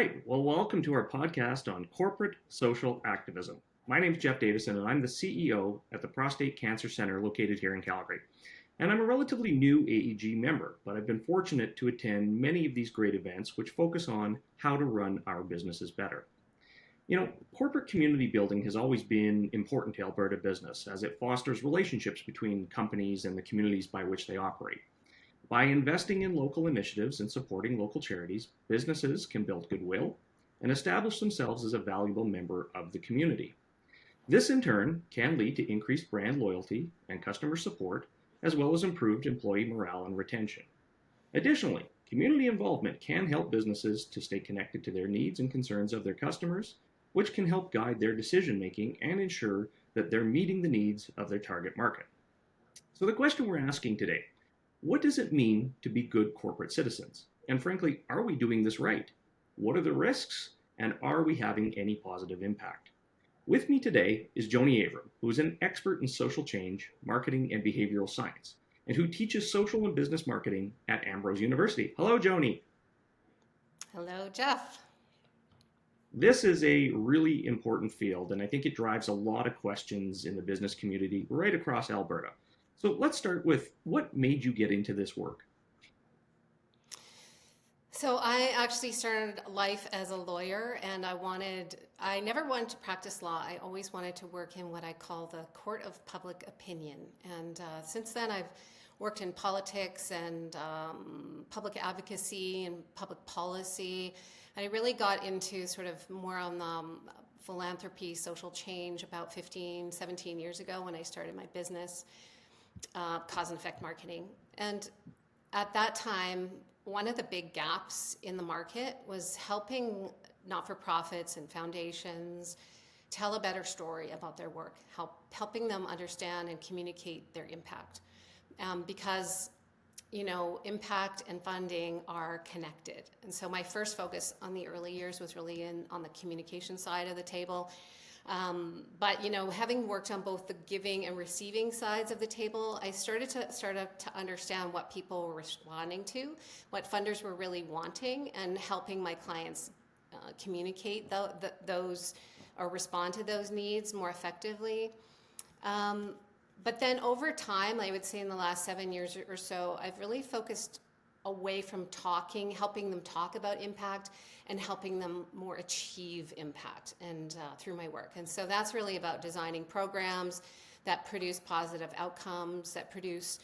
right. Well, welcome to our podcast on corporate social activism. My name is Jeff Davidson, and I'm the CEO at the Prostate Cancer Center located here in Calgary. And I'm a relatively new AEG member, but I've been fortunate to attend many of these great events which focus on how to run our businesses better. You know, corporate community building has always been important to Alberta business as it fosters relationships between companies and the communities by which they operate. By investing in local initiatives and supporting local charities, businesses can build goodwill and establish themselves as a valuable member of the community. This, in turn, can lead to increased brand loyalty and customer support, as well as improved employee morale and retention. Additionally, community involvement can help businesses to stay connected to their needs and concerns of their customers, which can help guide their decision making and ensure that they're meeting the needs of their target market. So, the question we're asking today: what does it mean to be good corporate citizens? And frankly, are we doing this right? What are the risks? And are we having any positive impact? With me today is Joni Abram, who is an expert in social change, marketing, and behavioral science, and who teaches social and business marketing at Ambrose University. Hello, Joni. Hello, Jeff. This is a really important field, and I think it drives a lot of questions in the business community right across Alberta. So let's start with what made you get into this work? So I actually started life as a lawyer, and I never wanted to practice law. I always wanted to work in what I call the court of public opinion. And since then, I've worked in politics and public advocacy and public policy. And I really got into sort of more on the philanthropy, social change about 15, 17 years ago when I started my business, cause and effect marketing. And at that time, one of the big gaps in the market was helping not-for-profits and foundations tell a better story about their work, helping them understand and communicate their impact. Because, impact and funding are connected. And so my first focus on the early years was really on the communication side of the table. But having worked on both the giving and receiving sides of the table, I started to understand what people were responding to, what funders were really wanting, and helping my clients communicate those or respond to those needs more effectively. But then over time, I would say in the last 7 years or so, I've really focused away from helping them talk about impact, and helping them more achieve impact and through my work. And so that's really about designing programs that produce positive outcomes, that produce,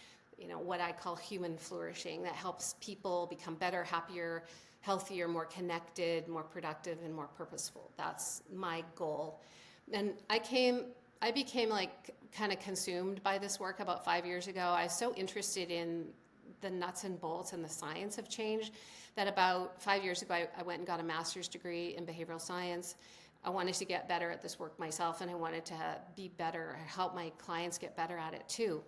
what I call human flourishing, that helps people become better, happier, healthier, more connected, more productive, and more purposeful. That's my goal. And I became like kind of consumed by this work about 5 years ago. I was so interested in the nuts and bolts and the science of change that about 5 years ago, I went and got a master's degree in behavioral science. I wanted to get better at this work myself, and I wanted to be better, help my clients get better at it too.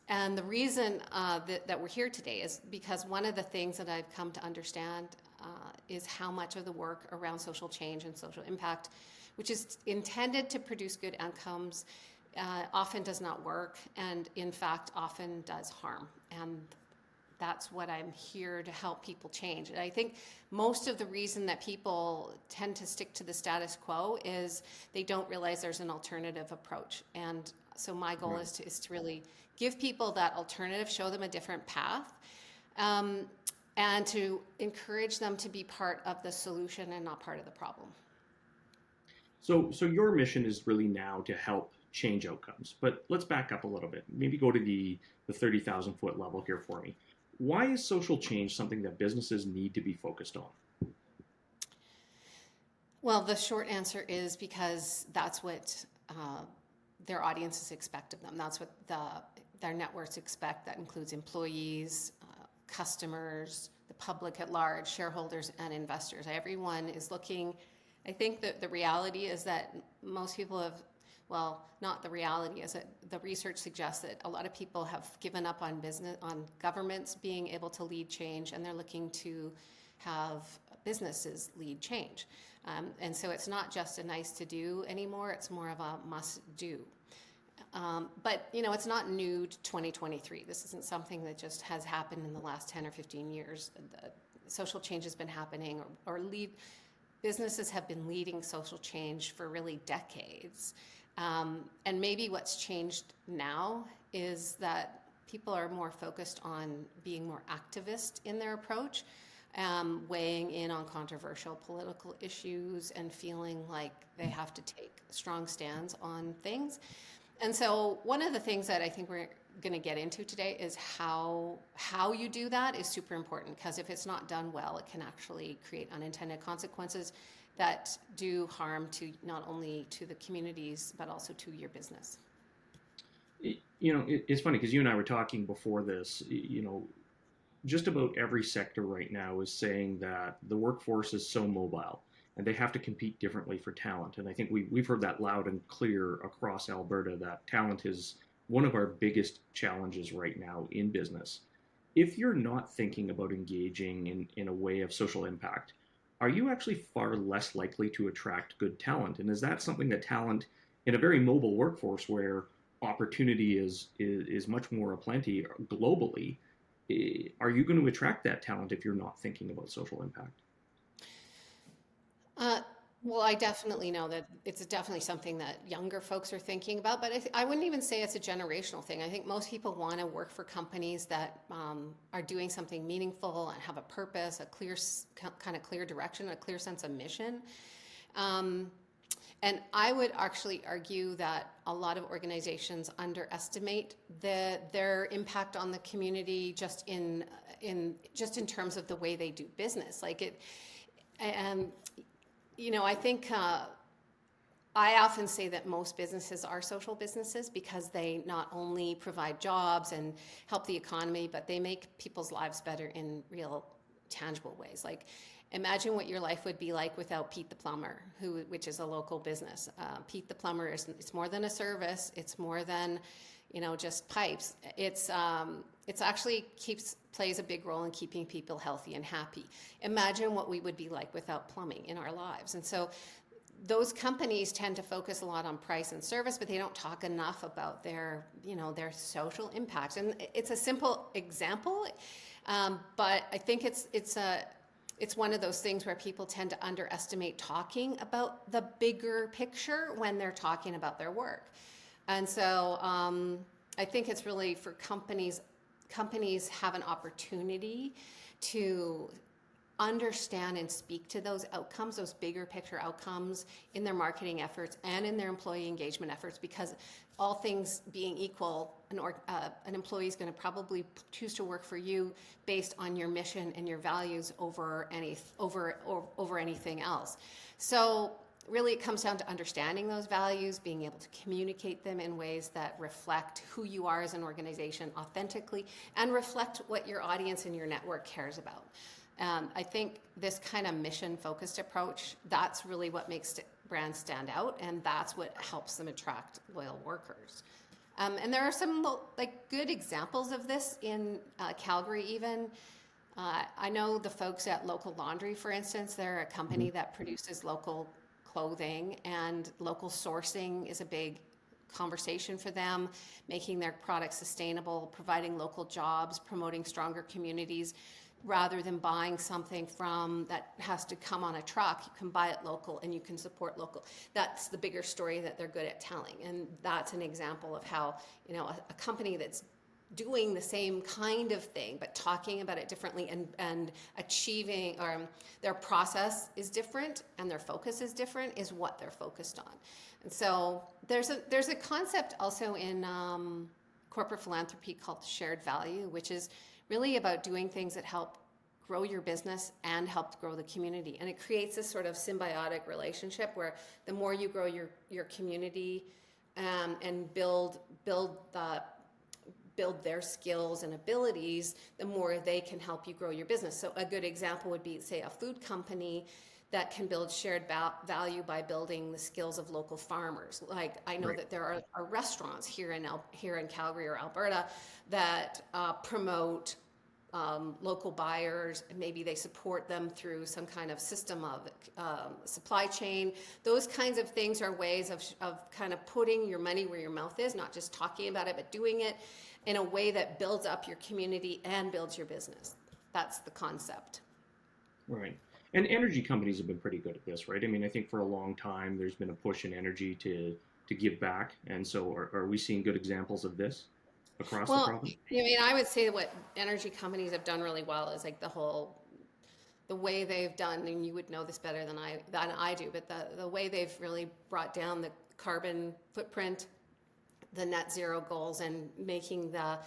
And the reason that we're here today is because one of the things that I've come to understand is how much of the work around social change and social impact, which is intended to produce good outcomes, often does not work, and in fact often does harm. And that's what I'm here to help people change. And I think most of the reason that people tend to stick to the status quo is they don't realize there's an alternative approach. And so my goal is to really give people that alternative, show them a different path, and to encourage them to be part of the solution and not part of the problem. So your mission is really now to help change outcomes. But let's back up a little bit. Maybe go to the 30,000 foot level here for me. Why is social change something that businesses need to be focused on? Well, the short answer is because that's what their audiences expect of them. That's what their networks expect. That includes employees, customers, the public at large, shareholders, and investors. Everyone is looking. I think that the reality is that most people have, well, not the reality, is that the research suggests that a lot of people have given up on governments being able to lead change, and they're looking to have businesses lead change. And so it's not just a nice to do anymore, it's more of a must do. But it's not new to 2023. This isn't something that just has happened in the last 10 or 15 years. Social change has been happening, or businesses have been leading social change for really decades. And maybe what's changed now is that people are more focused on being more activist in their approach, weighing in on controversial political issues and feeling like they have to take strong stands on things. And so one of the things that I think we're going to get into today is how you do that is super important, because if it's not done well, it can actually create unintended consequences that do harm to not only to the communities but also to your business. It's funny because you and I were talking before this. Just about every sector right now is saying that the workforce is so mobile and they have to compete differently for talent. And I think we've heard that loud and clear across Alberta, that talent is one of our biggest challenges right now in business. If you're not thinking about engaging in a way of social impact, are you actually far less likely to attract good talent? And is that something that talent in a very mobile workforce where opportunity is much more aplenty globally, are you going to attract that talent if you're not thinking about social impact? Well, I definitely know that it's definitely something that younger folks are thinking about, but I wouldn't even say it's a generational thing. I think most people want to work for companies that are doing something meaningful and have a purpose, a clear, kind of clear direction, a clear sense of mission. And I would actually argue that a lot of organizations underestimate their impact on the community just in terms of the way they do business. I think I often say that most businesses are social businesses because they not only provide jobs and help the economy, but they make people's lives better in real, tangible ways. Like, imagine what your life would be like without Pete the Plumber, which is a local business. Pete the Plumber it's more than a service. It's more than, just pipes. It's actually plays a big role in keeping people healthy and happy. Imagine what we would be like without plumbing in our lives. And so those companies tend to focus a lot on price and service, but they don't talk enough about their social impacts. And it's a simple example, but I think it's one of those things where people tend to underestimate talking about the bigger picture when they're talking about their work. And so I think it's really for companies have an opportunity to understand and speak to those outcomes, those bigger picture outcomes in their marketing efforts and in their employee engagement efforts, because all things being equal, an employee is going to probably choose to work for you based on your mission and your values over anything else. So really, it comes down to understanding those values, being able to communicate them in ways that reflect who you are as an organization authentically and reflect what your audience and your network cares about. I think this kind of mission-focused approach, that's really what makes brands stand out, and that's what helps them attract loyal workers. And there are some good examples of this in Calgary even. I know the folks at Local Laundry, for instance. They're a company that produces local clothing, and local sourcing is a big conversation for them, making their products sustainable, providing local jobs, promoting stronger communities. Rather than buying something that has to come on a truck, you can buy it local and you can support local. That's the bigger story that they're good at telling. And that's an example of how, a company that's doing the same kind of thing, but talking about it differently and achieving, or their process is different and their focus is different, is what they're focused on. And so there's a concept also in corporate philanthropy called shared value, which is really about doing things that help grow your business and help grow the community. And it creates this sort of symbiotic relationship where the more you grow your community and build their skills and abilities, the more they can help you grow your business. So a good example would be, say, a food company that can build shared value by building the skills of local farmers. Like, I know that there are restaurants here in Calgary or Alberta that promote local buyers, and maybe they support them through some kind of system of supply chain. Those kinds of things are ways of kind of putting your money where your mouth is, not just talking about it, but doing it in a way that builds up your community and builds your business. That's the concept. Right. And energy companies have been pretty good at this, right? I mean, I think for a long time there's been a push in energy to give back, and so are we seeing good examples of this across the Well, province? I mean, I would say what energy companies have done really well is like the way they've done, and you would know this better than I do, but the way they've really brought down the carbon footprint, the net zero goals, and making the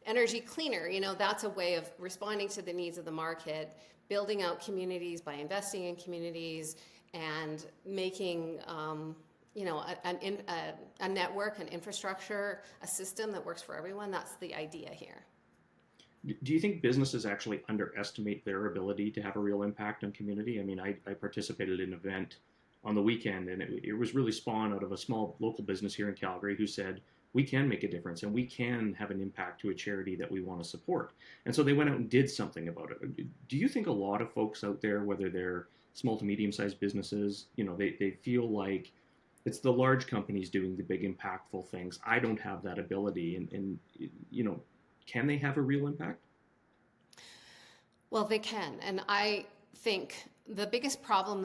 energy cleaner. That's a way of responding to the needs of the market, building out communities by investing in communities, and making a network, an infrastructure, a system that works for everyone. That's the idea here. Do you think businesses actually underestimate their ability to have a real impact on community? I mean, I participated in an event on the weekend, and it was really spawned out of a small local business here in Calgary who said, we can make a difference and we can have an impact to a charity that we want to support. And so they went out and did something about it. Do you think a lot of folks out there, whether they're small to medium-sized businesses, they feel like it's the large companies doing the big impactful things. I don't have that ability. And can they have a real impact? Well, they can. And I think the biggest problem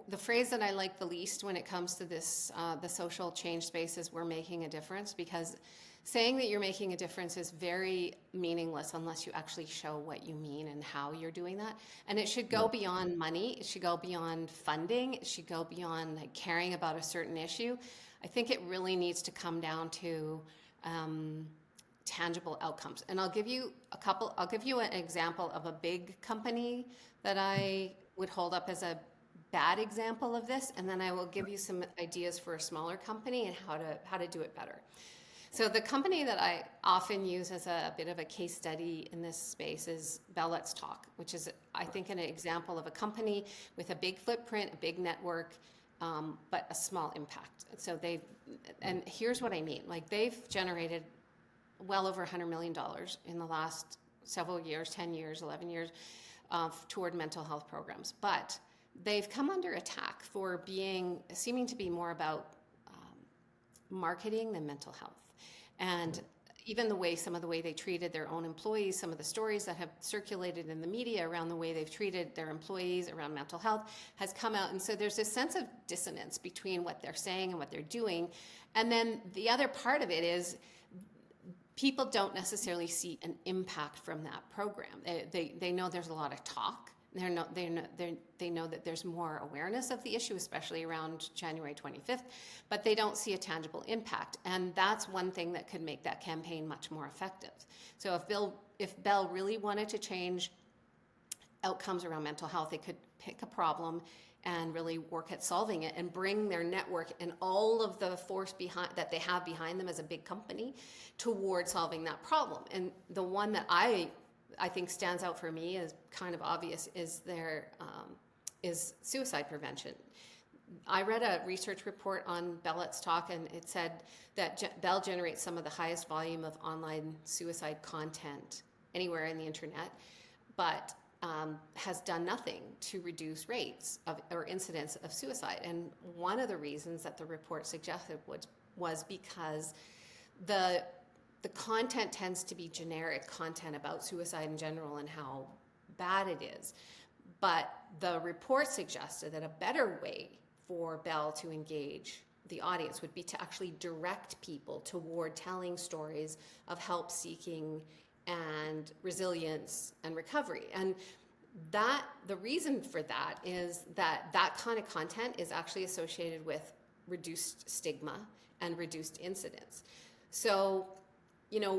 the phrase that I like the least when it comes to this, the social change space, is we're making a difference, because saying that you're making a difference is very meaningless unless you actually show what you mean and how you're doing that. And it should go beyond money. It should go beyond funding. It should go beyond like caring about a certain issue. I think it really needs to come down to tangible outcomes. And I'll give you an example of a big company that I would hold up as a bad example of this, and then I will give you some ideas for a smaller company and how to do it better. So the company that I often use as a bit of a case study in this space is Bell Let's Talk, which is, I think, an example of a company with a big footprint, a big network, but a small impact. And here's what I mean. Like, they've generated well over $100 million in the last several years, 10 years, 11 years, toward mental health programs. But they've come under attack for seeming to be more about marketing than mental health. And even some of the way they treated their own employees, some of the stories that have circulated in the media around the way they've treated their employees around mental health has come out. And so there's this sense of dissonance between what they're saying and what they're doing. And then the other part of it is people don't necessarily see an impact from that program. They know there's a lot of talk. They know that there's more awareness of the issue, especially around January 25th, but they don't see a tangible impact. And that's one thing that could make that campaign much more effective. So if Bell really wanted to change outcomes around mental health, they could pick a problem and really work at solving it and bring their network and all of the force that they have behind them as a big company toward solving that problem. And the one that I think stands out for me as kind of obvious is suicide prevention. I read a research report on Bell Let's Talk, and it said that Bell generates some of the highest volume of online suicide content anywhere in the internet, but has done nothing to reduce rates or incidents of suicide. And one of the reasons that the report suggested was because the content tends to be generic content about suicide in general and how bad it is. But the report suggested that a better way for Bell to engage the audience would be to actually direct people toward telling stories of help seeking and resilience and recovery. And the reason for that is that kind of content is actually associated with reduced stigma and reduced incidence. So,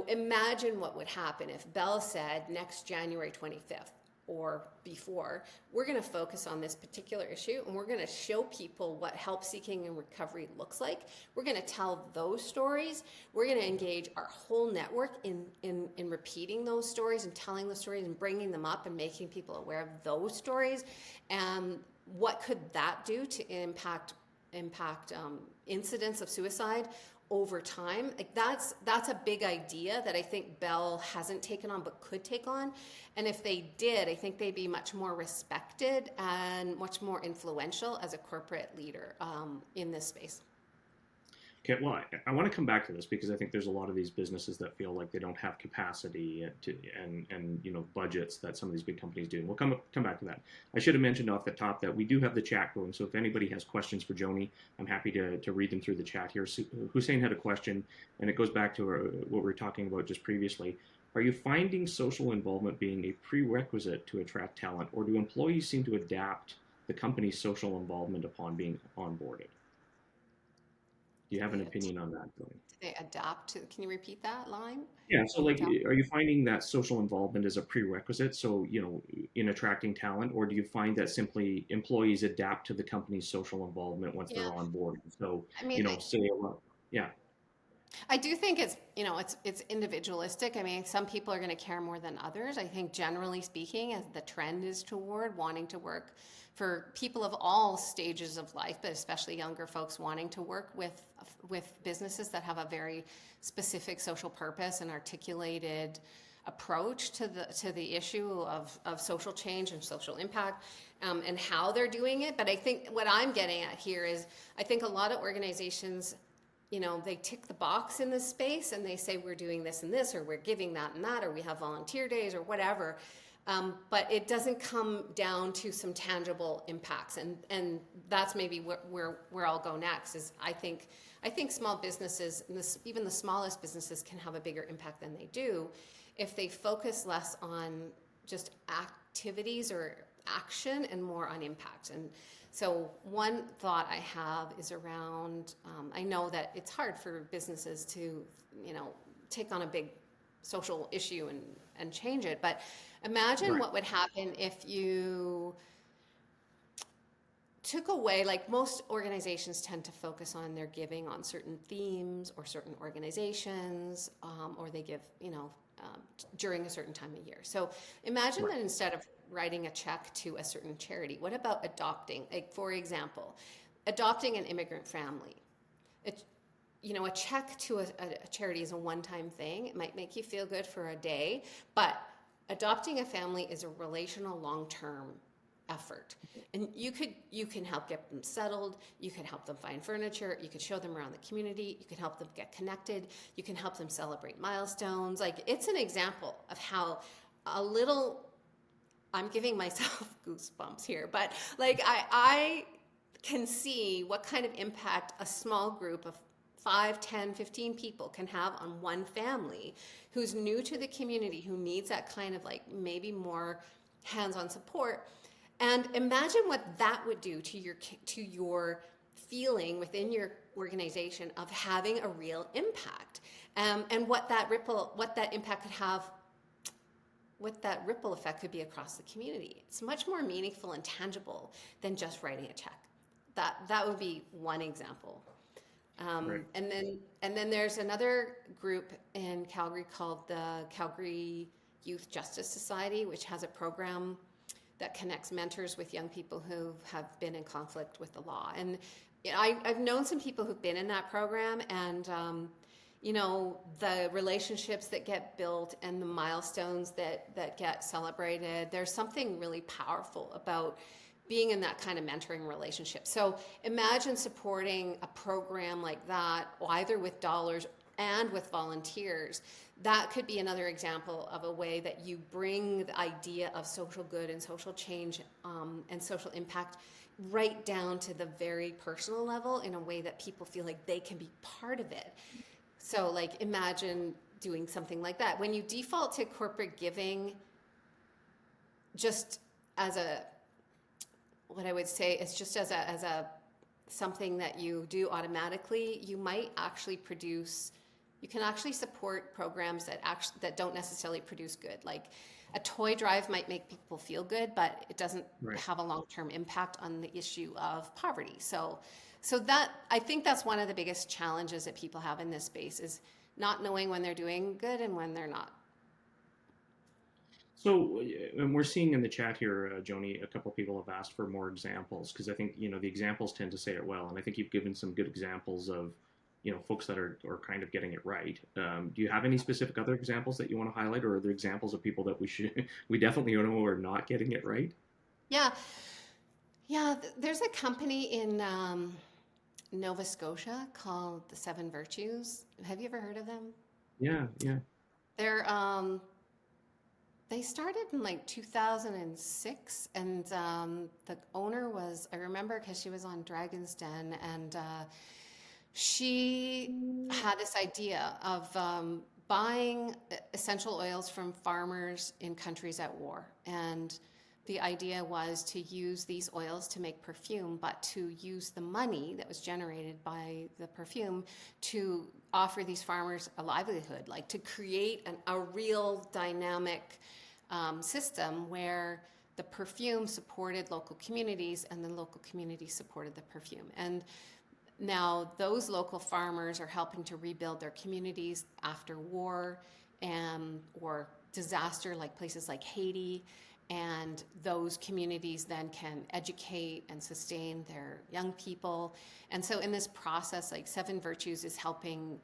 imagine what would happen if Bell said next January 25th or before, we're going to focus on this particular issue and we're going to show people what help seeking and recovery looks like. We're going to tell those stories. We're going to engage our whole network in repeating those stories and telling those stories and bringing them up and making people aware of those stories. And what could that do to impact incidents of suicide over time? Like that's a big idea that I think Bell hasn't taken on but could take on. And if they did, I think they'd be much more respected and much more influential as a corporate leader in this space. Okay, well, I want to come back to this because I think there's a lot of these businesses that feel like they don't have capacity and budgets that some of these big companies do. And we'll come back to that. I should have mentioned off the top that we do have the chat going, so if anybody has questions for Joni, I'm happy to read them through the chat here. Hussein had a question, and it goes back to what we were talking about just previously. Are you finding social involvement being a prerequisite to attract talent, or do employees seem to adapt the company's social involvement upon being onboarded? Do you have an opinion on that, Billy? They adapt to, can you repeat that line? Yeah, so like, Adapt. are you finding that social involvement is a prerequisite, so, in attracting talent, or do you find that simply employees adapt to the company's social involvement once Yeah. they're on board? So, I mean, say, yeah, I do think it's individualistic. I mean, some people are going to care more than others. I think generally speaking, as the trend is toward wanting to work for people of all stages of life, but especially younger folks wanting to work with businesses that have a very specific social purpose and articulated approach to the issue of social change and social impact, and how they're doing it. But I think what I'm getting at here is I think a lot of organizations, they tick the box in this space and they say we're doing this and this, or we're giving that and that, or we have volunteer days or whatever. But it doesn't come down to some tangible impacts. And that's maybe where I'll go next is I think small businesses, and even the smallest businesses, can have a bigger impact than they do if they focus less on just activities or action and more on impact. And so one thought I have is around, I know that it's hard for businesses to, take on a big social issue and change it, but imagine right, what would happen if you took away, like most organizations tend to focus on their giving on certain themes or certain organizations, or they give, during a certain time of year. So imagine right, that instead of writing a check to a certain charity, what about adopting, like for example, adopting an immigrant family? A check to a charity is a one-time thing. It might make you feel good for a day, but adopting a family is a relational long-term effort. And you can help get them settled, you can help them find furniture, you can show them around the community, you can help them get connected, you can help them celebrate milestones. Like, it's an example of how a little, I'm giving myself goosebumps here, but like I can see what kind of impact a small group of 5, 10, 15 people can have on one family who's new to the community, who needs that kind of like maybe more hands-on support. And imagine what that would do to your feeling within your organization of having a real impact, and what that impact could have, what that ripple effect could be across the community. It's much more meaningful and tangible than just writing a check. That would be one example. right. And then there's another group in Calgary called the Calgary Youth Justice Society, which has a program that connects mentors with young people who have been in conflict with the law. And I've known some people who've been in that program, and the relationships that get built and the milestones that get celebrated, there's something really powerful about being in that kind of mentoring relationship. So imagine supporting a program like that, either with dollars and with volunteers. That could be another example of a way that you bring the idea of social good and social change, and social impact right down to the very personal level in a way that people feel like they can be part of it. So like, imagine doing something like that. When you default to corporate giving just as what I would say is just as a something that you do automatically, you might actually you can actually support programs that don't necessarily produce good. Like, a toy drive might make people feel good, but it doesn't Right. have a long-term impact on the issue of poverty. So that, I think that's one of the biggest challenges that people have in this space, is not knowing when they're doing good and when they're not. So, and we're seeing in the chat here, Joni, a couple people have asked for more examples, because I think, the examples tend to say it well. And I think you've given some good examples of, folks that are kind of getting it right. Do you have any specific other examples that you want to highlight, or are there examples of people that we definitely know are not getting it right? Yeah. Yeah, there's a company Nova Scotia called the Seven Virtues. Have you ever heard of them? Yeah, yeah. They're they started in like 2006, and the owner was, I remember because she was on Dragon's Den, and she had this idea of buying essential oils from farmers in countries at war. And the idea was to use these oils to make perfume, but to use the money that was generated by the perfume to offer these farmers a livelihood, like to create a real dynamic system where the perfume supported local communities and the local communities supported the perfume. And now those local farmers are helping to rebuild their communities after war or disaster, like places like Haiti. And those communities then can educate and sustain their young people. And so in this process, like Seven Virtues is helping,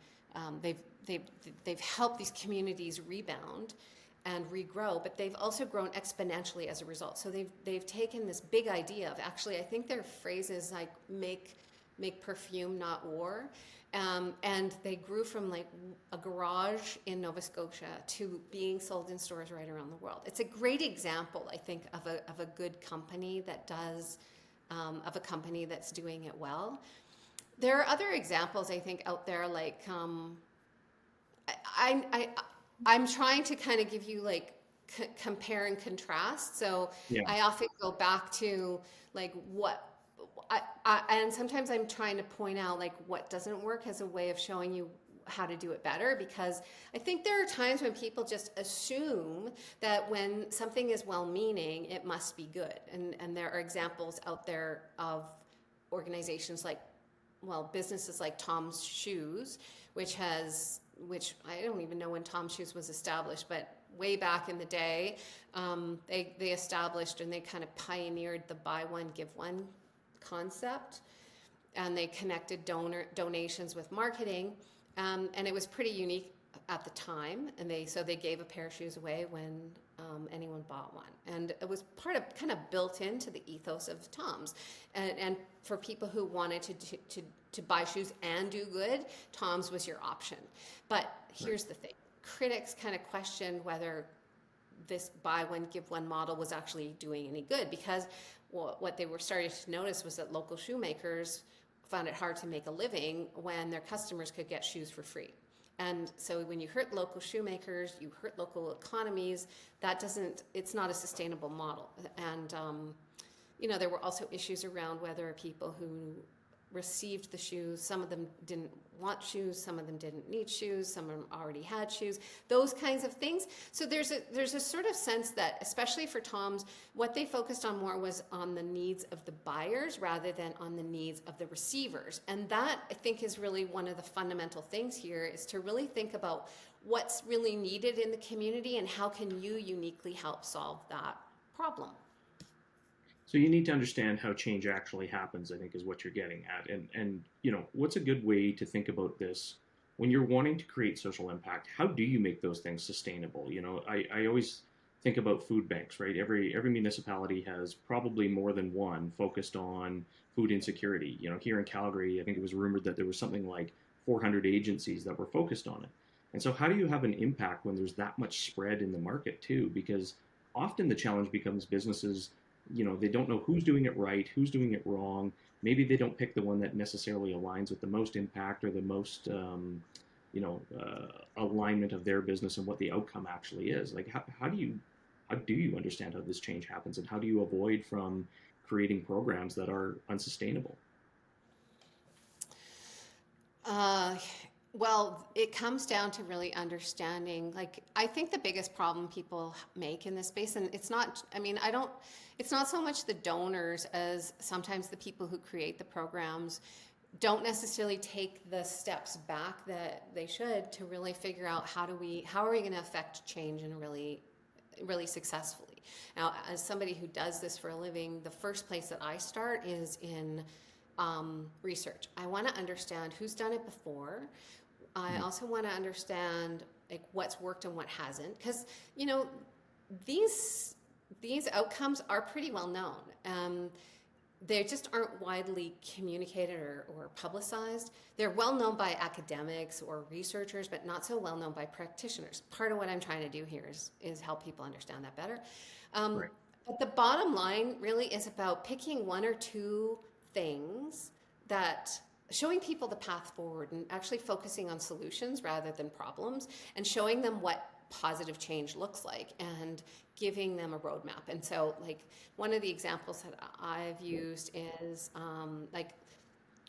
they've helped these communities rebound and regrow, but they've also grown exponentially as a result. So they've taken this big idea of, actually, I think their phrase is like make perfume, not war. And they grew from like a garage in Nova Scotia to being sold in stores right around the world. It's a great example, I think, of a good company that does, of a company that's doing it well. There are other examples, I think, out there, like I'm trying to kind of give you like compare and contrast. So Yeah. I often go back to like and sometimes I'm trying to point out like what doesn't work as a way of showing you how to do it better, because I think there are times when people just assume that when something is well-meaning, it must be good. And there are examples out there of organizations like, well, businesses like Tom's Shoes, which I don't even know when Tom's Shoes was established, but way back in the day, they established and they kind of pioneered the buy one, give one concept, and they connected donations with marketing, and it was pretty unique at the time. And they gave a pair of shoes away when anyone bought one, and it was kind of built into the ethos of Tom's. And for people who wanted to buy shoes and do good, Tom's was your option. But here's the thing: critics kind of questioned whether this buy one give one model was actually doing any good, because what they were starting to notice was that local shoemakers found it hard to make a living when their customers could get shoes for free. And so when you hurt local shoemakers, you hurt local economies. It's not a sustainable model. And there were also issues around whether people who received the shoes, some of them didn't want shoes, some of them didn't need shoes, some of them already had shoes, those kinds of things. So there's a sort of sense that, especially for Tom's, what they focused on more was on the needs of the buyers rather than on the needs of the receivers. And that, I think, is really one of the fundamental things here, is to really think about what's really needed in the community and how can you uniquely help solve that problem. So you need to understand how change actually happens, I think, is what you're getting at. And what's a good way to think about this when you're wanting to create social impact? How do you make those things sustainable? I always think about food banks, right? Every municipality has probably more than one focused on food insecurity. Here in Calgary, I think it was rumored that there was something like 400 agencies that were focused on it. And so how do you have an impact when there's that much spread in the market too? Because often the challenge becomes businesses, they don't know who's doing it right, who's doing it wrong. Maybe they don't pick the one that necessarily aligns with the most impact or the most, alignment of their business and what the outcome actually is. Like, how do you understand how this change happens, and how do you avoid from creating programs that are unsustainable? Well, it comes down to really understanding, like, I think the biggest problem people make in this space, and it's not so much the donors as sometimes the people who create the programs don't necessarily take the steps back that they should to really figure out how are we going to affect change and really successfully. Now, as somebody who does this for a living, the first place that I start is in research. I want to understand who's done it before. I also want to understand like what's worked and what hasn't, because these outcomes are pretty well known. they just aren't widely communicated or publicized. They're well known by academics or researchers, but not so well known by practitioners. Part of what I'm trying to do here is help people understand that better. Right. But the bottom line really is about picking one or two things that showing people the path forward and actually focusing on solutions rather than problems and showing them what positive change looks like and giving them a roadmap. And so, like, one of the examples that I've used is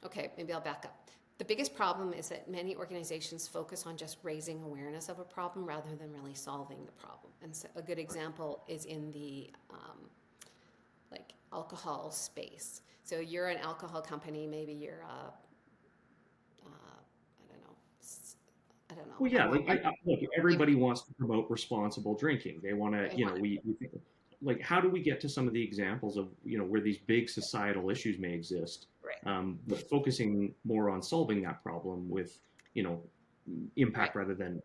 okay, maybe I'll back up. The biggest problem is that many organizations focus on just raising awareness of a problem rather than really solving the problem. And so a good example is in the alcohol space. So you're an alcohol company, maybe you're I don't know. Well, yeah, look, everybody wants to promote responsible drinking. They want to, we think, like, how do we get to some of the examples of, where these big societal issues may exist, Right. but focusing more on solving that problem with, impact Right. rather than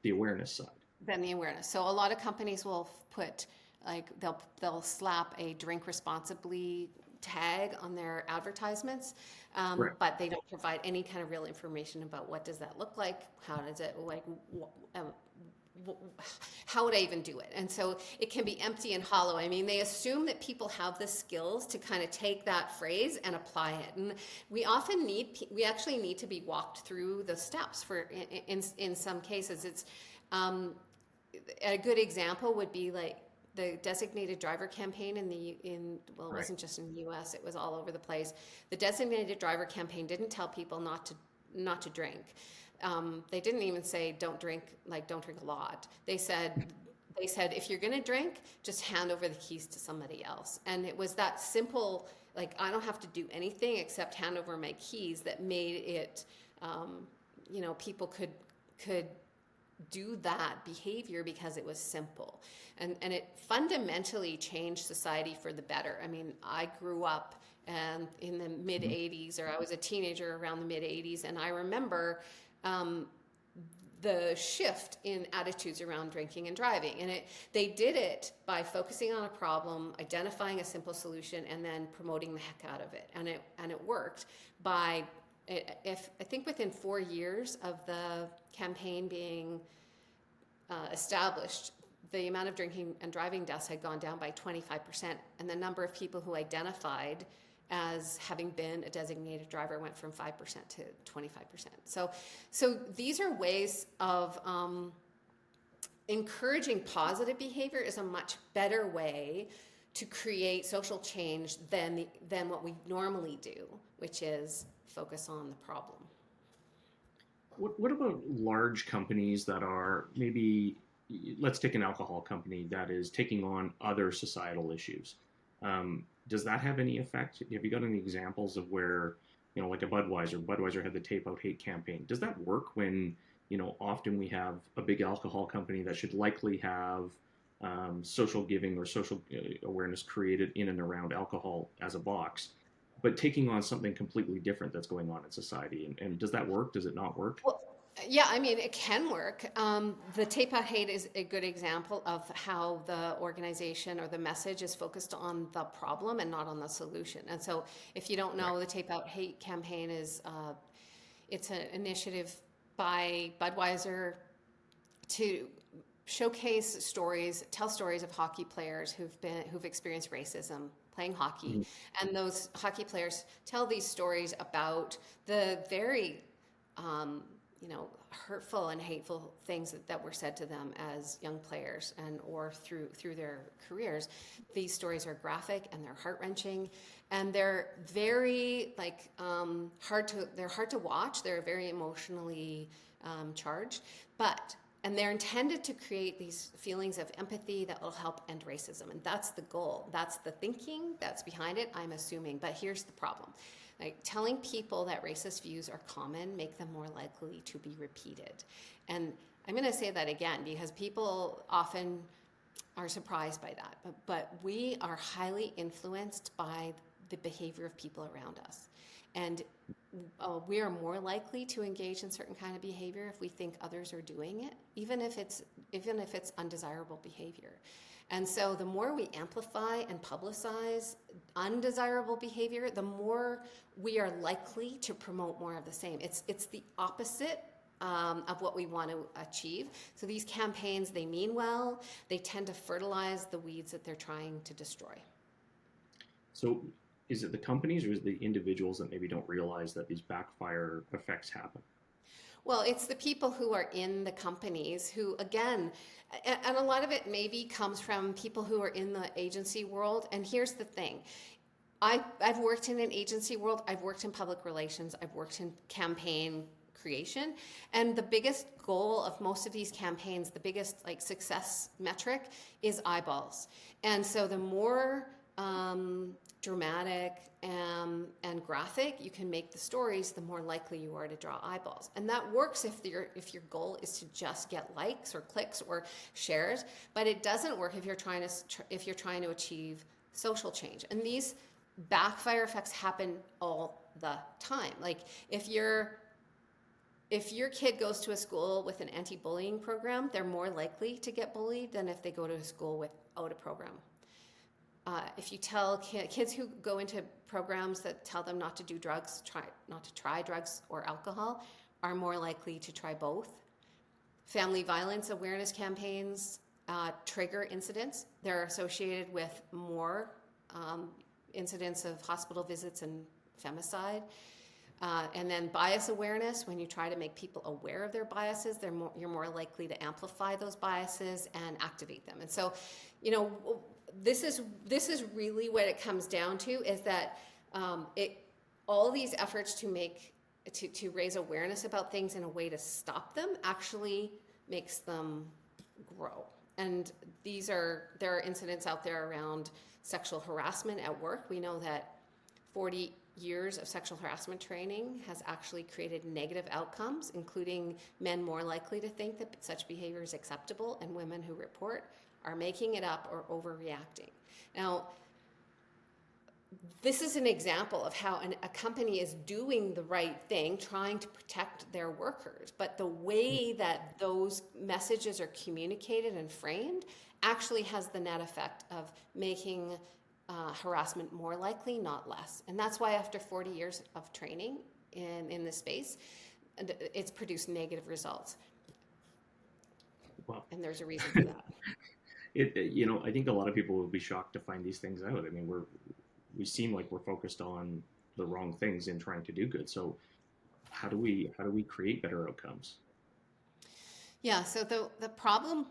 the awareness side. Than the awareness. So a lot of companies will put they'll slap a drink responsibly tag on their advertisements, Right. but they don't provide any kind of real information about what does that look like, how does it how would I even do it? And so it can be empty and hollow. I mean, they assume that people have the skills to kind of take that phrase and apply it. And we actually need to be walked through the steps for, in some cases. It's a good example would be like the designated driver campaign it wasn't just in the US, it was all over the place. The designated driver campaign didn't tell people not to drink. They didn't even say don't drink a lot. They said if you're going to drink, just hand over the keys to somebody else. And it was that simple, like, I don't have to do anything except hand over my keys, that made it, people could do that behavior because it was simple. And it fundamentally changed society for the better. I mean, I grew up in the mid 80s, or I was a teenager around the mid 80s, and I remember the shift in attitudes around drinking and driving. And they did it by focusing on a problem, identifying a simple solution, and then promoting the heck out of it. And it worked by, I think within 4 years of the campaign being established, the amount of drinking and driving deaths had gone down by 25%, and the number of people who identified as having been a designated driver went from 5% to 25%. So these are ways of encouraging positive behavior is a much better way to create social change than what we normally do, which is focus on the problem. What about large companies that are maybe, let's take an alcohol company that is taking on other societal issues. Does that have any effect? Have you got any examples of where, like a Budweiser had the Tape Out Hate campaign. Does that work when, often we have a big alcohol company that should likely have social giving or social awareness created in and around alcohol as a box, but taking on something completely different that's going on in society? And does that work? Does it not work? Well, yeah, I mean, it can work. The Tape Out Hate is a good example of how the organization or the message is focused on the problem and not on the solution. And so if you don't know, the Tape Out Hate campaign is it's an initiative by Budweiser to showcase stories, tell stories of hockey players who've experienced racism playing hockey. And those hockey players tell these stories about the very hurtful and hateful things that were said to them as young players or through their careers. These stories are graphic and they're heart-wrenching, and they're very hard to watch. They're very emotionally charged, and they're intended to create these feelings of empathy that will help end racism. And that's the goal. That's the thinking that's behind it, I'm assuming. But here's the problem. Telling people that racist views are common make them more likely to be repeated. And I'm going to say that again because people often are surprised by that. But we are highly influenced by the behavior of people around us. And we are more likely to engage in certain kind of behavior if we think others are doing it, even if it's undesirable behavior. And so the more we amplify and publicize undesirable behavior, the more we are likely to promote more of the same. It's the opposite of what we want to achieve. So these campaigns, they mean well, they tend to fertilize the weeds that they're trying to destroy. So is it the companies or is it the individuals that maybe don't realize that these backfire effects happen? Well, it's the people who are in the companies who, again, and a lot of it maybe comes from people who are in the agency world. And here's the thing. I've worked in an agency world. I've worked in public relations. I've worked in campaign creation. And the biggest goal of most of these campaigns, the biggest like success metric is eyeballs. And so the more dramatic and graphic you can make the stories, the more likely you are to draw eyeballs. And that works if your goal is to just get likes or clicks or shares, but it doesn't work if you're trying to achieve social change. And these backfire effects happen all the time. Like if your kid goes to a school with an anti-bullying program, they're more likely to get bullied than if they go to a school without a program. If you tell kids who go into programs that tell them not to do drugs, not to try drugs or alcohol, are more likely to try both. Family violence awareness campaigns trigger incidents. They're associated with more incidents of hospital visits and femicide. And then bias awareness, when you try to make people aware of their biases, you're more likely to amplify those biases and activate them. And so, this is really what it comes down to, is that all these efforts to raise awareness about things in a way to stop them actually makes them grow. And there are incidents out there around sexual harassment at work. We know that 40 years of sexual harassment training has actually created negative outcomes, including men more likely to think that such behavior is acceptable, and women who report are making it up or overreacting. Now, this is an example of how a company is doing the right thing, trying to protect their workers, but the way that those messages are communicated and framed actually has the net effect of making harassment more likely, not less. And that's why after 40 years of training in this space, it's produced negative results. Wow. And there's a reason for that. I think a lot of people will be shocked to find these things out. I mean, we seem like we're focused on the wrong things in trying to do good. So how do we create better outcomes? Yeah, so the problem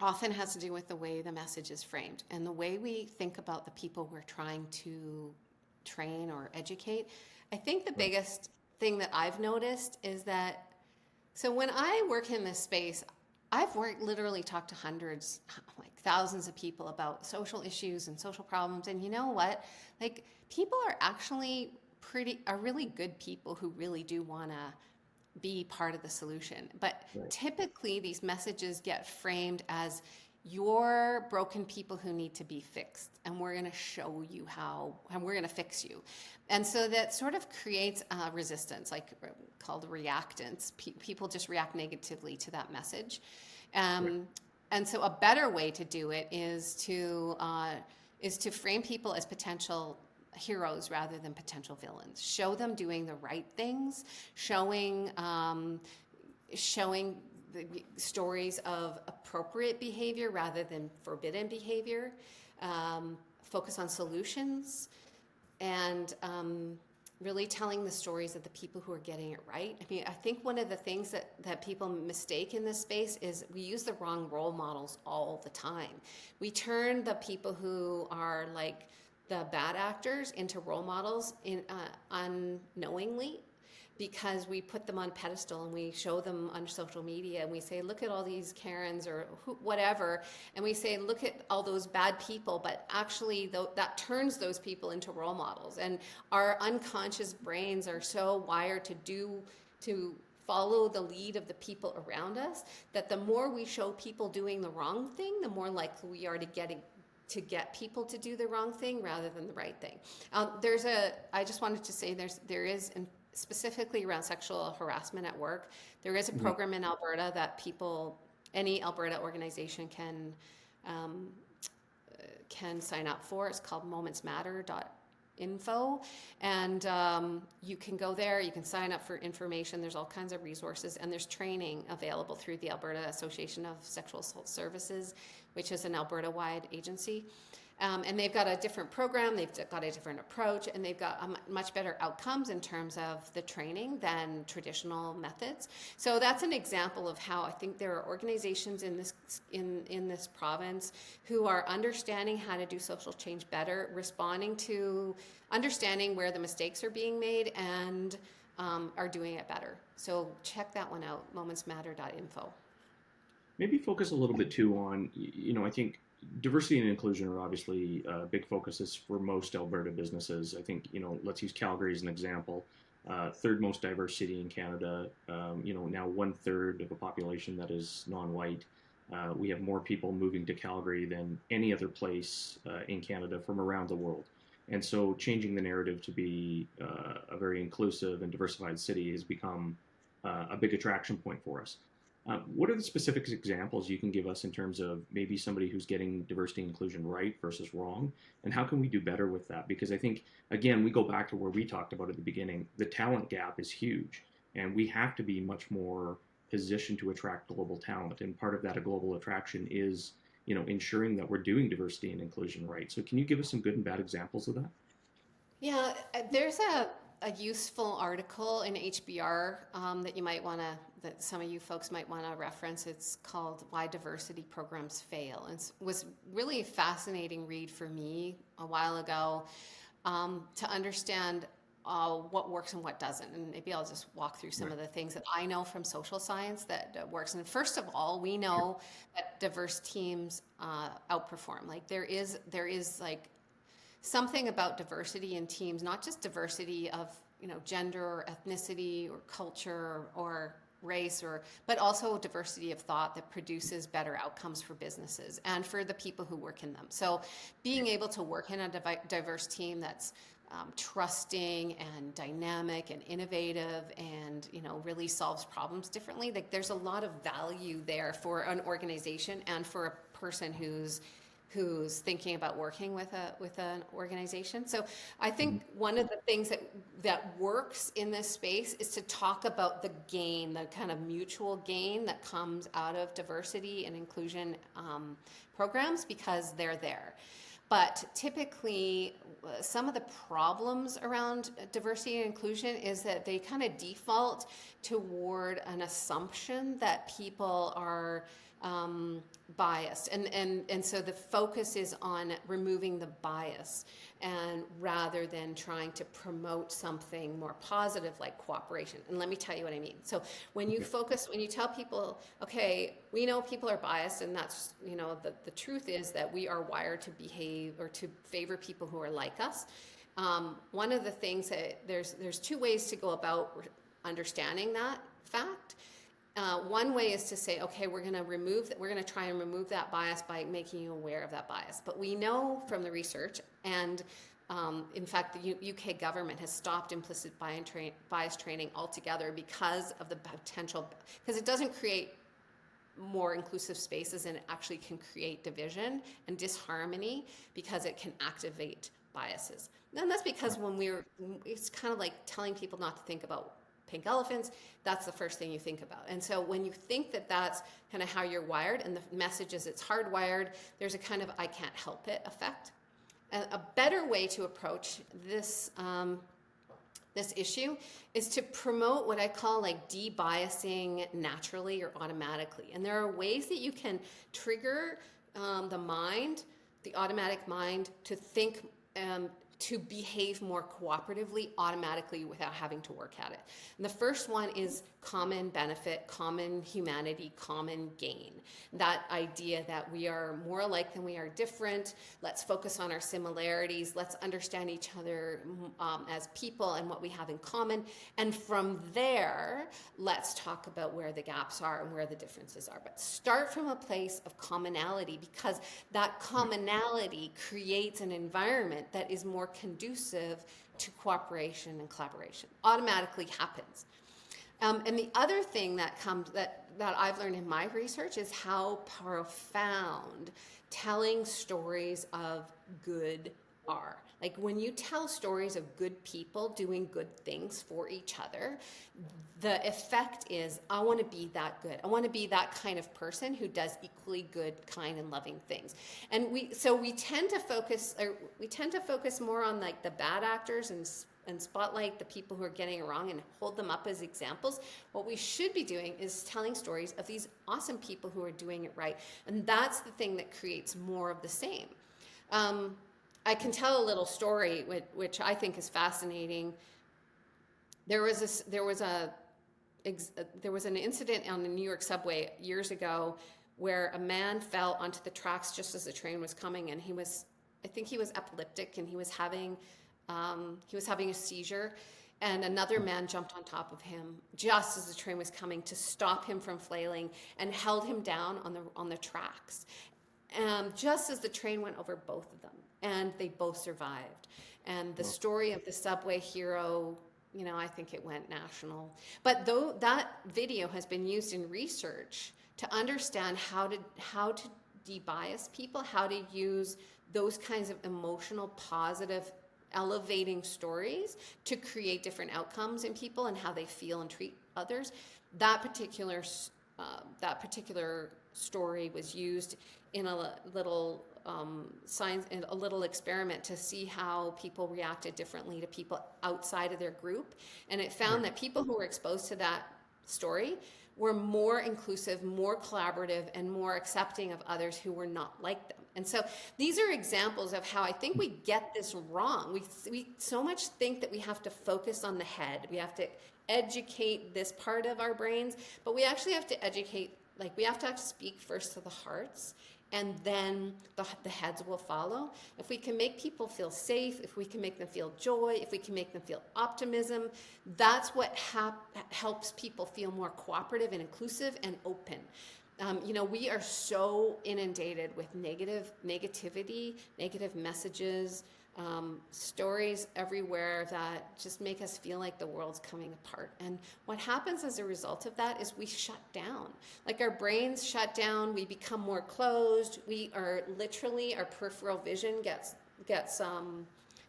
often has to do with the way the message is framed and the way we think about the people we're trying to train or educate. I think the biggest thing that I've noticed is that, so when I work in this space, I've literally talked to hundreds, like thousands of people about social issues and social problems. And you know what? Like, people are actually are really good people who really do want to be part of the solution. But typically these messages get framed as, you're broken people who need to be fixed, and we're going to show you how, and we're going to fix you. And so that sort of creates a resistance, like called reactance. People just react negatively to that message. And so a better way to do it is to frame people as potential heroes rather than potential villains. Show them doing the right things, showing the stories of appropriate behavior rather than forbidden behavior, focus on solutions, and really telling the stories of the people who are getting it right. I mean, I think one of the things that people mistake in this space is we use the wrong role models all the time. We turn the people who are like the bad actors into role models unknowingly, because we put them on pedestal and we show them on social media and we say, look at all these Karens or whatever, and we say, look at all those bad people, but actually that turns those people into role models. And our unconscious brains are so wired to follow the lead of the people around us, that the more we show people doing the wrong thing, the more likely we are to get people to do the wrong thing rather than the right thing. I just wanted to say there is specifically around sexual harassment at work, there is a program in Alberta that any Alberta organization can um, can sign up for. It's called momentsmatter.info, and you can go there, you can sign up for information. There's all kinds of resources, and there's training available through the Alberta Association of Sexual Assault Services, which is an Alberta-wide agency. And they've got a different program, they've got a different approach, and they've got much better outcomes in terms of the training than traditional methods. So that's an example of how I think there are organizations in this province who are understanding how to do social change better, responding to understanding where the mistakes are being made, and are doing it better. So check that one out, momentsmatter.info. Maybe focus a little bit too on, I think diversity and inclusion are obviously big focuses for most Alberta businesses. I think, let's use Calgary as an example. Third most diverse city in Canada, now 1/3 of a population that is non-white. We have more people moving to Calgary than any other place in Canada from around the world. And so changing the narrative to be a very inclusive and diversified city has become a big attraction point for us. What are the specific examples you can give us in terms of maybe somebody who's getting diversity and inclusion right versus wrong? And how can we do better with that? Because I think, again, we go back to where we talked about at the beginning, the talent gap is huge. And we have to be much more positioned to attract global talent. And part of that global attraction is, ensuring that we're doing diversity and inclusion right. So can you give us some good and bad examples of that? Yeah, there's a useful article in HBR that you might want to, that some of you folks might want to reference. It's called Why Diversity Programs Fail. And it was really a fascinating read for me a while ago to understand what works and what doesn't. And maybe I'll just walk through some of the things that I know from social science that works. And first of all, we know that diverse teams outperform. Like there is like something about diversity in teams, not just diversity of gender or ethnicity or culture or race, but also diversity of thought that produces better outcomes for businesses and for the people who work in them. So being able to work in a diverse team that's trusting and dynamic and innovative and really solves problems differently, like there's a lot of value there for an organization and for a person who's thinking about working with an organization. So I think one of the things that works in this space is to talk about the gain, the kind of mutual gain that comes out of diversity and inclusion programs, because they're there. But typically, some of the problems around diversity and inclusion is that they kind of default toward an assumption that people are biased, and so the focus is on removing the bias, and rather than trying to promote something more positive like cooperation. And let me tell you what I mean. So when you tell people, okay, we know people are biased, and that's the truth is that we are wired to behave or to favor people who are like us. One of the things that there's two ways to go about understanding that fact. One way is to say, okay, we're going to try and remove that bias by making you aware of that bias. But we know from the research, and in fact, the UK government has stopped implicit bias training altogether because of the potential, because it doesn't create more inclusive spaces, and it actually can create division and disharmony because it can activate biases. And that's because it's kind of like telling people not to think about pink elephants. That's the first thing you think about. And so when you think that that's kind of how you're wired, and the message is it's hardwired, there's a kind of I can't help it effect. And a better way to approach this issue is to promote what I call like de-biasing naturally or automatically. And there are ways that you can trigger the automatic mind to think to behave more cooperatively automatically without having to work at it. And the first one is common benefit, common humanity, common gain. That idea that we are more alike than we are different. Let's focus on our similarities. Let's understand each other as people and what we have in common. And from there, let's talk about where the gaps are and where the differences are. But start from a place of commonality, because that commonality creates an environment that is more conducive to cooperation and collaboration. Automatically happens. And the other thing that that I've learned in my research is how profound telling stories of good are. Like when you tell stories of good people doing good things for each other, the effect is, I want to be that good. I want to be that kind of person who does equally good, kind, and loving things. And we tend to focus more on like the bad actors and spotlight the people who are getting it wrong and hold them up as examples. What we should be doing is telling stories of these awesome people who are doing it right. And that's the thing that creates more of the same. I can tell a little story which I think is fascinating. There was an incident on the New York subway years ago where a man fell onto the tracks just as the train was coming, and I think he was epileptic, and he was having a seizure, and another man jumped on top of him just as the train was coming to stop him from flailing and held him down on the tracks, just as the train went over both of them, and they both survived. And the story of the subway hero, I think it went national. But though that video has been used in research to understand how to de-bias people, how to use those kinds of emotional, positive, elevating stories to create different outcomes in people and how they feel and treat others. That particular story was used in a little science, in a little experiment to see how people reacted differently to people outside of their group, and it found that people who were exposed to that story were more inclusive, more collaborative, and more accepting of others who were not like them. And so these are examples of how I think we get this wrong. We so much think that we have to focus on the head. We have to educate this part of our brains, but we actually have to educate, like we have to speak first to the hearts, and then the heads will follow. If we can make people feel safe, if we can make them feel joy, if we can make them feel optimism, that's what helps people feel more cooperative and inclusive and open. We are so inundated with negativity, negative messages, stories everywhere that just make us feel like the world's coming apart. And what happens as a result of that is we shut down. Like our brains shut down, we become more closed, our peripheral vision gets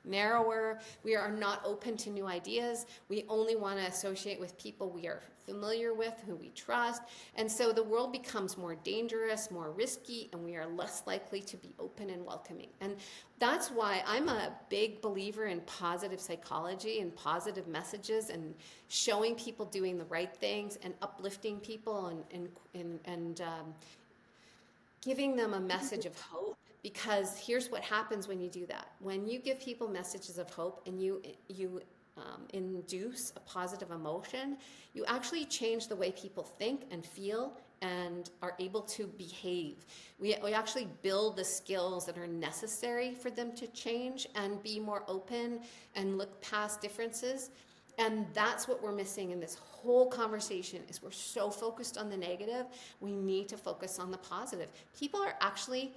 narrower, we are not open to new ideas, we only want to associate with people we are familiar with, who we trust, and so the world becomes more dangerous, more risky, and we are less likely to be open and welcoming. And that's why I'm a big believer in positive psychology and positive messages and showing people doing the right things and uplifting people and giving them a message of hope. Because here's what happens when you do that. When you give people messages of hope and you induce a positive emotion, you actually change the way people think and feel and are able to behave. We actually build the skills that are necessary for them to change and be more open and look past differences. And that's what we're missing in this whole conversation, is we're so focused on the negative. We need to focus on the positive. People are actually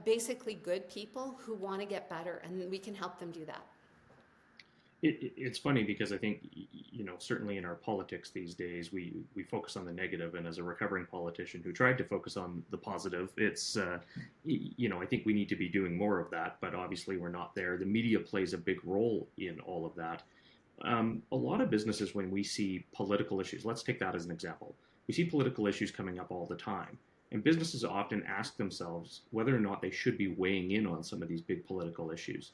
basically good people who want to get better, and we can help them do that. It's funny because I think, certainly in our politics these days, we focus on the negative, and as a recovering politician who tried to focus on the positive, it's, I think we need to be doing more of that, but obviously we're not there. The media plays a big role in all of that. A lot of businesses, when we see political issues, let's take that as an example. We see political issues coming up all the time. And businesses often ask themselves whether or not they should be weighing in on some of these big political issues.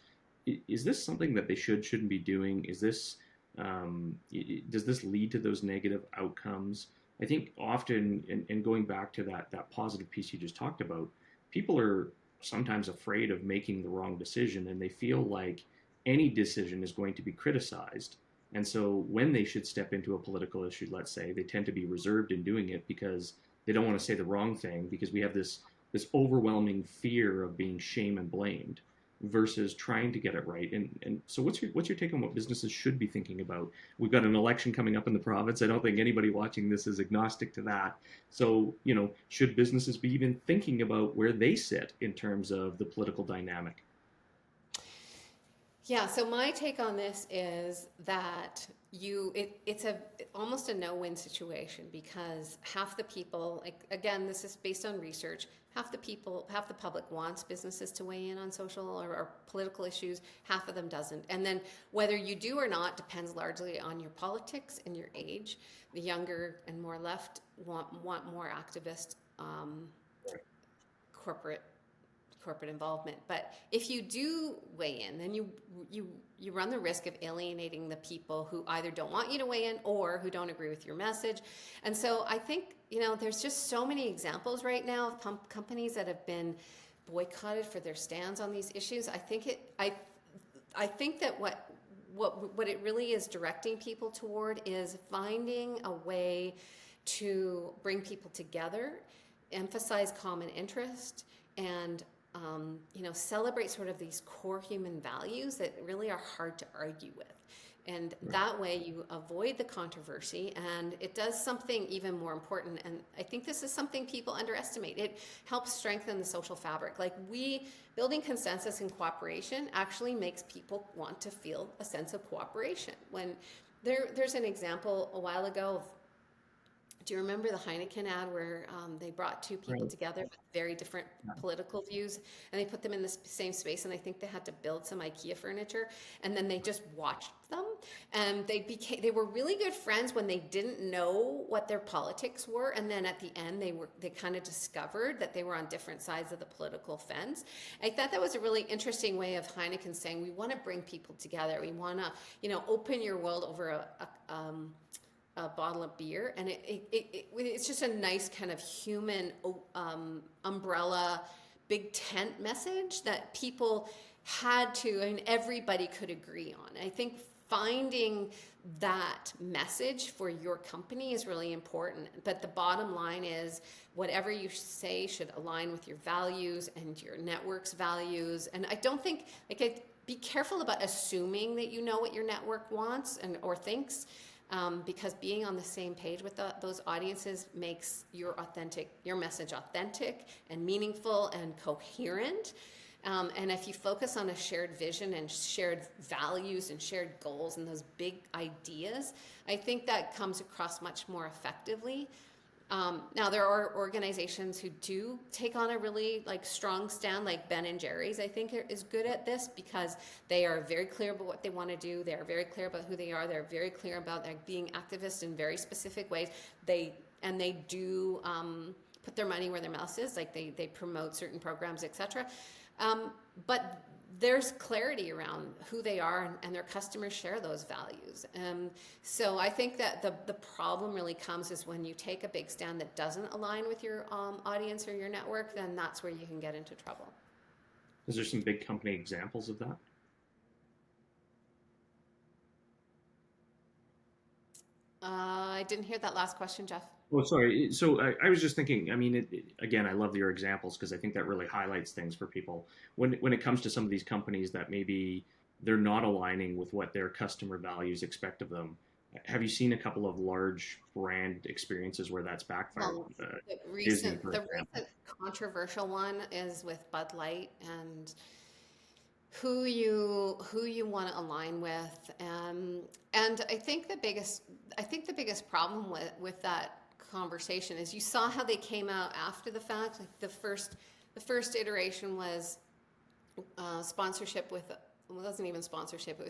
Is this something that they shouldn't be doing? Is this does this lead to those negative outcomes? I think often, and going back to that positive piece you just talked about, people are sometimes afraid of making the wrong decision, and they feel like any decision is going to be criticized. And so when they should step into a political issue, let's say, they tend to be reserved in doing it because they don't want to say the wrong thing, because we have this overwhelming fear of being shamed and blamed versus trying to get it right. And so what's your take on what businesses should be thinking about? We've got an election coming up in the province. I don't think anybody watching this is agnostic to that. So, should businesses be even thinking about where they sit in terms of the political dynamic? Yeah, so my take on this is that it's almost a no-win situation because half the people, like again, this is based on research, half the public wants businesses to weigh in on social or political issues, half of them doesn't. And then whether you do or not depends largely on your politics and your age. The younger and more left want more activist corporate involvement. But if you do weigh in, then you run the risk of alienating the people who either don't want you to weigh in or who don't agree with your message. And so I think, there's just so many examples right now of companies that have been boycotted for their stands on these issues. I think that what it really is directing people toward is finding a way to bring people together, emphasize common interest, and celebrate sort of these core human values that really are hard to argue with. And that way you avoid the controversy, and it does something even more important. And I think this is something people underestimate. It helps strengthen the social fabric. Like building consensus and cooperation actually makes people want to feel a sense of cooperation. When there's an example a while ago. Do you remember the Heineken ad where they brought two people together with very different political views, and they put them in the same space, and I think they had to build some IKEA furniture, and then they just watched them, and they were really good friends when they didn't know what their politics were, and then at the end they kind of discovered that they were on different sides of the political fence. I thought that was a really interesting way of Heineken saying we want to bring people together. We want to open your world over a bottle of beer, and it's just a nice kind of human umbrella, big tent message that people had to, and everybody could agree on. I think finding that message for your company is really important, but the bottom line is whatever you say should align with your values and your network's values. And I don't think, be careful about assuming that you know what your network wants or thinks. Because being on the same page with those audiences makes your message authentic and meaningful and coherent. And if you focus on a shared vision and shared values and shared goals and those big ideas, I think that comes across much more effectively. Now there are organizations who do take on a really strong stand, like Ben and Jerry's. I think is good at this because they are very clear about what they want to do. They are very clear about who they are. They're very clear about being activists in very specific ways. They do put their money where their mouth is. They promote certain programs, etc. But there's clarity around who they are, and their customers share those values. So I think that the problem really comes is when you take a big stand that doesn't align with your audience or your network, then that's where you can get into trouble. Is there some big company examples of that? I didn't hear that last question, Jeff. Oh, sorry. So I was just thinking, I mean, again, I love your examples because I think that really highlights things for people. When it comes to some of these companies that maybe they're not aligning with what their customer values expect of them, have you seen a couple of large brand experiences where that's backfired? The recent controversial one is with Bud Light and who you want to align with, and I think the biggest problem with that conversation is you saw how they came out after the fact. The first iteration was sponsorship with, well, it wasn't even sponsorship. It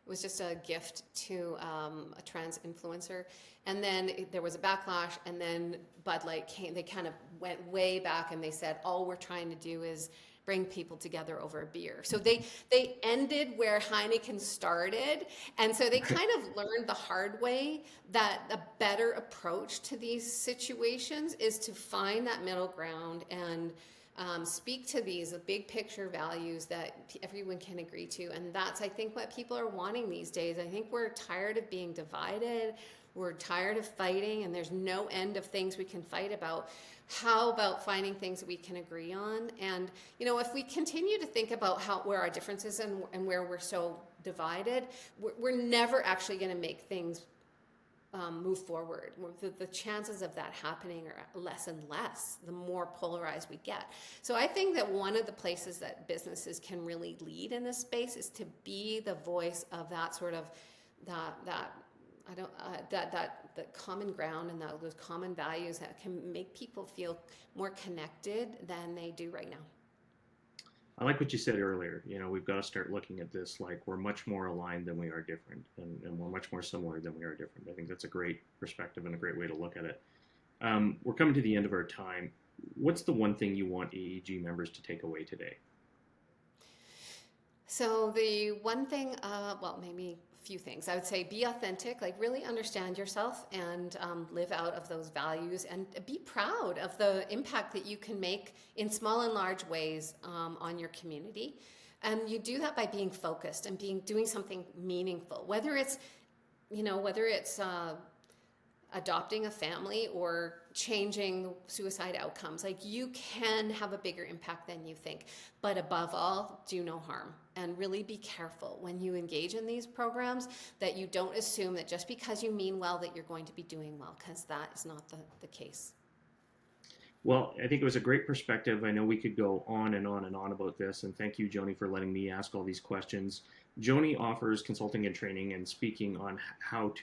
was just a gift to a trans influencer, and then there was a backlash, and then Bud Light came. They kind of went way back, and they said all we're trying to do is bring people together over a beer. So they ended where Heineken started. And so they kind of learned the hard way that a better approach to these situations is to find that middle ground and speak to these big picture values that everyone can agree to. And that's, I think, what people are wanting these days. I think we're tired of being divided. We're tired of fighting, and there's no end of things we can fight about. How about finding things that we can agree on? And, if we continue to think about where our differences and where we're so divided, we're never actually going to make things move forward. The chances of that happening are less and less the more polarized we get. So I think that one of the places that businesses can really lead in this space is to be the voice of that sort of that common ground and those common values that can make people feel more connected than they do right now. I like what you said earlier. We've got to start looking at this like we're much more aligned than we are different, and we're much more similar than we are different. I think that's a great perspective and a great way to look at it. We're coming to the end of our time. What's the one thing you want AEG members to take away today? So the one thing, maybe a few things. I would say be authentic, like really understand yourself and live out of those values, and be proud of the impact that you can make in small and large ways on your community. And you do that by being focused and doing something meaningful, whether it's adopting a family or changing suicide outcomes. Like, you can have a bigger impact than you think. But above all, do no harm, and really be careful when you engage in these programs that you don't assume that just because you mean well that you're going to be doing well, because that is not the case. Well, I think it was a great perspective. I know we could go on and on and on about this, and thank you, Joni, for letting me ask all these questions. Joni offers consulting and training and speaking on how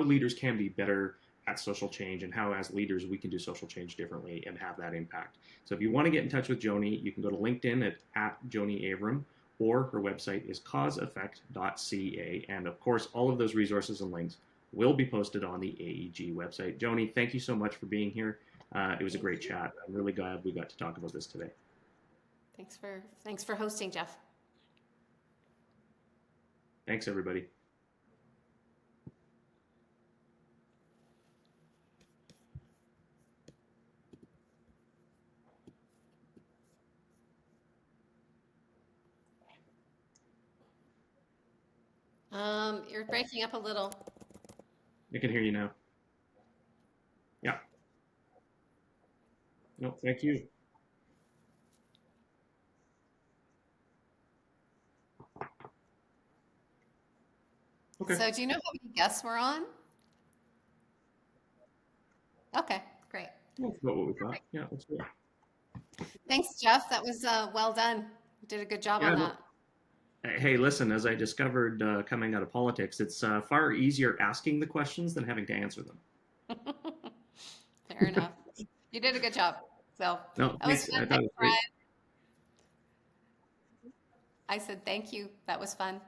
leaders can be better at social change, and how as leaders we can do social change differently and have that impact. So if you want to get in touch with Joni, you can go to LinkedIn at Joni Abram, or her website is causeeffect.ca. And of course, all of those resources and links will be posted on the AEG website. Joni, thank you so much for being here. It was a great chat. I'm really glad we got to talk about this today. Thanks for hosting, Jeff. Thanks, everybody. You're breaking up a little. I can hear you now. Yeah. No, thank you. Okay. So do you know how many guests we're on? Okay, great. That's about what we thought. Yeah, that's good. Thanks, Jeff. That was well done. You did a good job on that. Hey, listen, as I discovered coming out of politics, it's far easier asking the questions than having to answer them. Fair enough. You did a good job. So No, that was fun. I thought it was great. I said thank you. That was fun.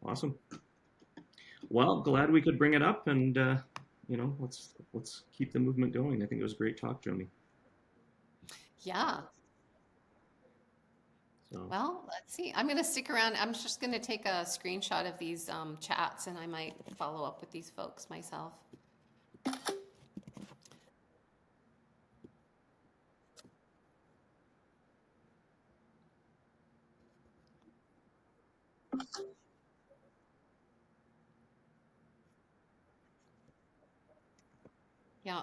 Awesome. Well, glad we could bring it up, and let's keep the movement going. I think it was a great talk, Joni. Yeah. So. Well, let's see. I'm going to stick around. I'm just going to take a screenshot of these chats, and I might follow up with these folks myself. Yeah.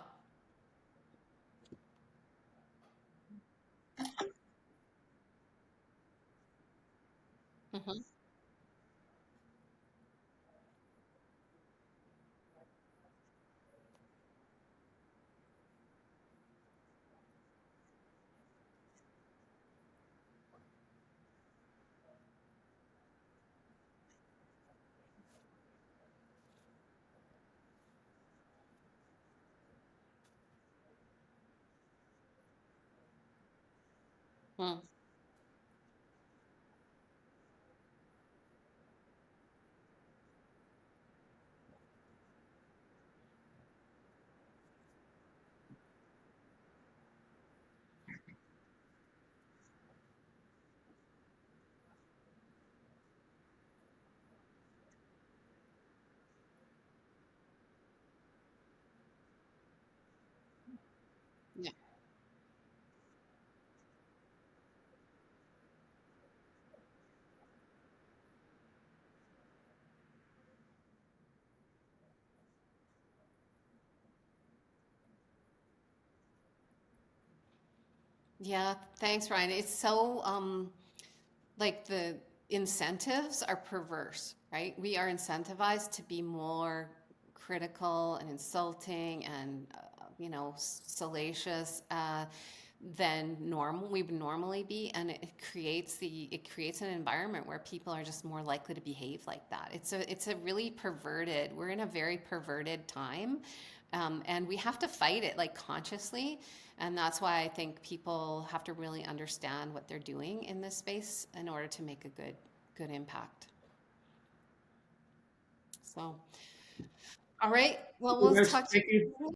Mm-hmm. Mm. Yeah. Yeah, thanks, Ryan. It's so like the incentives are perverse, right? We are incentivized to be more critical and insulting and salacious than normal we would normally be, and it creates an environment where people are just more likely to behave like that. It's a really perverted. We're in a very perverted time, and we have to fight it like consciously. And that's why I think people have to really understand what they're doing in this space in order to make a good impact. So, all right. Well, we'll Yes, talk to thank you. you.